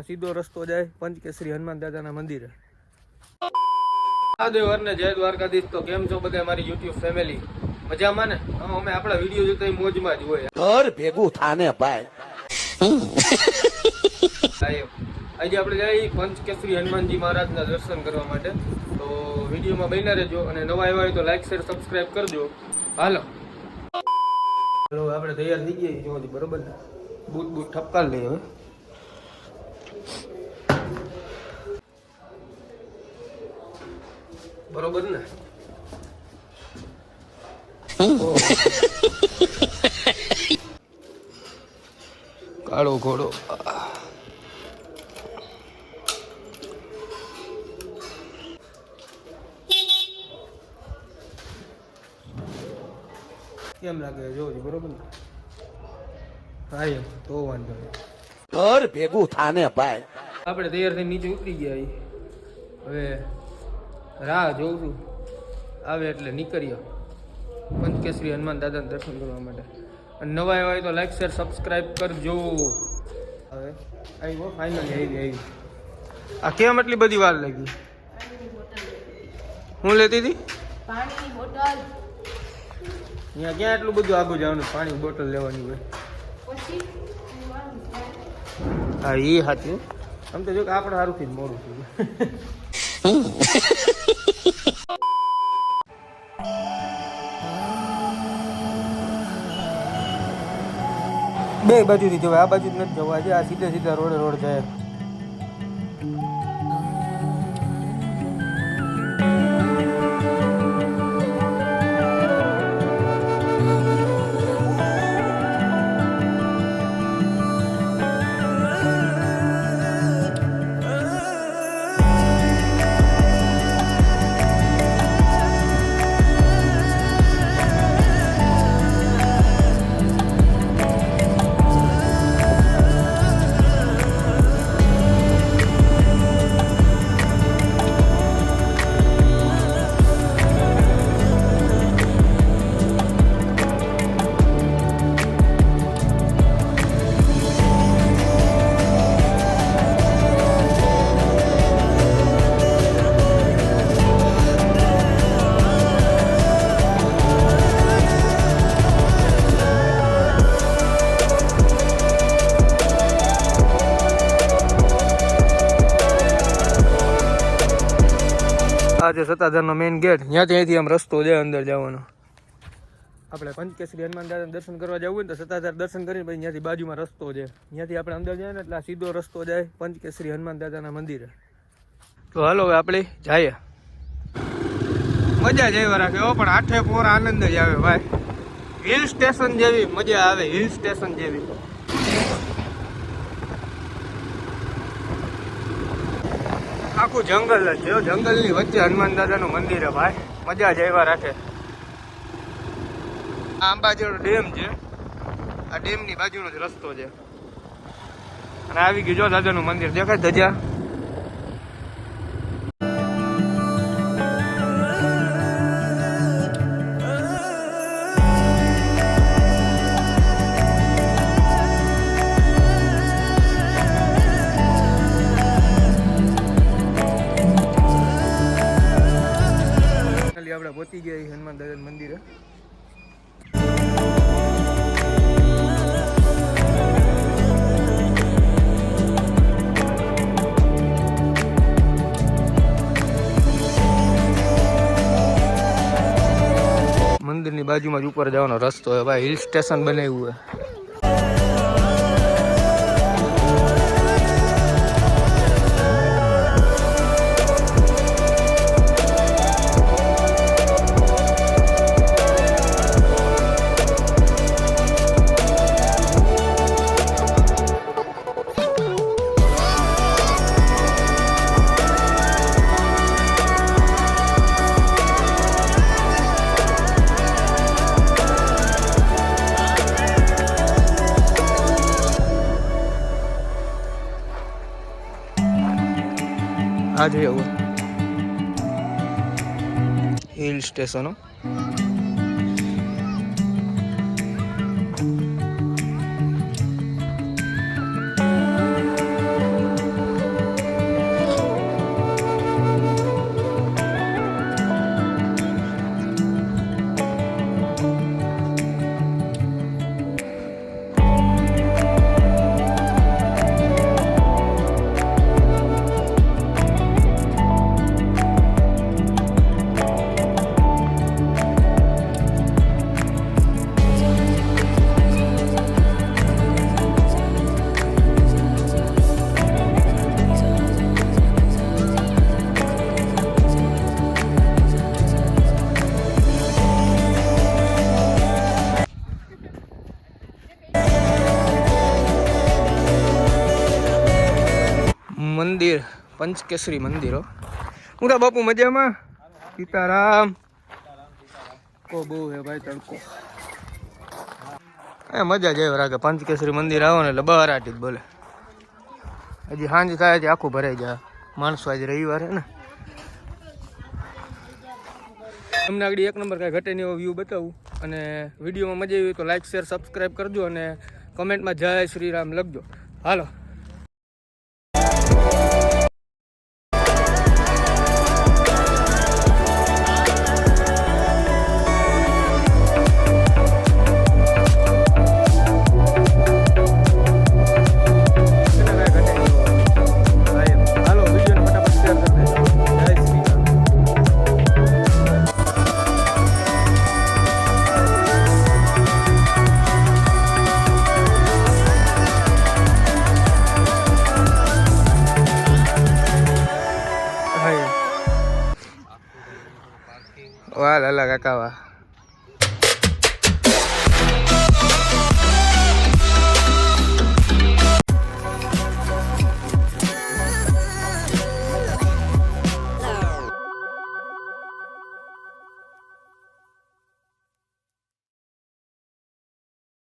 સીધો રસ્તો જાય પંચકેસરી હનુમાન દાદાના મંદિરે. મહાદેવ ને જય દ્વારકાધીશ. તો કેમ છો બધા મારી યુટ્યુબ ફેમિલી? મજામાં ને? અમે આપણા વિડીયો જોતા મોજમાં જ હોય. ઘર ભેગું થાને ભાઈ. આજે આપણે જઈએ પંચકેસરી હનુમાનજી મહારાજના દર્શન કરવા માટે. તો વિડીયોમાં બન્યા રહેજો અને નવા આવ્યા હોય તો લાઈક શેર સબસ્ક્રાઈબ કરજો. હાલો આપણે તૈયાર થઈ ગયા જો બરોબર ને. બૂટ ઠપકાર લઈએ હવે. બરોબર ને? કાળો ઘોડો. કેમ લાગે જોજો બરોબર ને? હા એમ તો વાંધો નહીં. ઘર ભેગું થાને ભાઈ. આપણે તૈયાર થઈને નીચે ઉતરી ગયા. હવે રાહ જોઉં છું આવે એટલે નીકળ્યો પંચકેસરી હનુમાન દાદાના દર્શન કરવા માટે. અને નવા આવ્યા હોય તો લાઈક શેર સબસ્ક્રાઈબ કરજો. હવે આવ્યો ફાઇનલી આવી. આ કેમ એટલી બધી વાર લાગી? હું લેતી હતી પાણીની બોટલ. અહીંયા ક્યાં એટલું બધું આગળ જવાનું? પાણી બોટલ લેવાની હોય. પછી હા એ સાચું. આમ તો જો કે આપણે સારુંથી જ મોડું થયું. બે બાજુથી જવાય, આ બાજુ જ નથી જવા. આજે આ સીધા રોડ જાય. આ જે સત્તાધારનો મેઇન ગેટ, અહીંયાથી આમ રસ્તો છે અંદર જવાનો. આપણે પંચકેસરી હનુમાન દાદાના દર્શન કરવા જવું હોય ને તો સત્તાધાર દર્શન કરીને પછી અહીંયાથી બાજુમાં રસ્તો છે. અહીંયાથી આપણે અંદર જાય ને એટલે સીધો રસ્તો જાય પંચકેસરી હનુમાન દાદાના મંદિરે. તો હાલો હવે આપણે જઈએ. મજા જ એવા રાખે પણ આઠે પોર આનંદ જ આવે ભાઈ. હિલ સ્ટેશન જેવી મજા આવે, હિલ સ્ટેશન જેવી. આખું જંગલ જ છે. જંગલની વચ્ચે હનુમાન દાદાનું મંદિર છે ભાઈ. મજા જ એવા રાખે. આ અંબાજીનો ડેમ છે. આ ડેમની બાજુનો જ રસ્તો છે. અને આવી ગયું જો દાદાનું મંદિર દેખાય ધજા. આપણે પહોંચી ગયા હનુમાન દાદા મંદિરે. મંદિરની બાજુમાં જ ઉપર જવાનો રસ્તો હોય ભાઈ. હિલ સ્ટેશન બનાવ્યું હોય. આ જોઈએ આવું હિલ સ્ટેશનો. મંદિર પંચકેસરી મંદિરો. હું તો બાપુ મજામાં? સીતારામ. કો બહુ હે ભાઈ તડકો. એ મજા જ એવી રાખે પંચકેસરી મંદિર આવો ને એટલે બહારાટી જ બોલે. હજી સાંજ થાય છે આખું ભરાઈ જાય માણસો. આજે રવિવાર હે ને. તમને આગળ એક નંબર કાંઈ ઘટે નહીં એવો વ્યૂ બતાવું. અને વિડીયોમાં મજા આવી તો લાઈક શેર સબસ્ક્રાઈબ કરજો અને કમેન્ટમાં જય શ્રી રામ લખજો. હાલો. વાહ લાલા કાકા વાહ.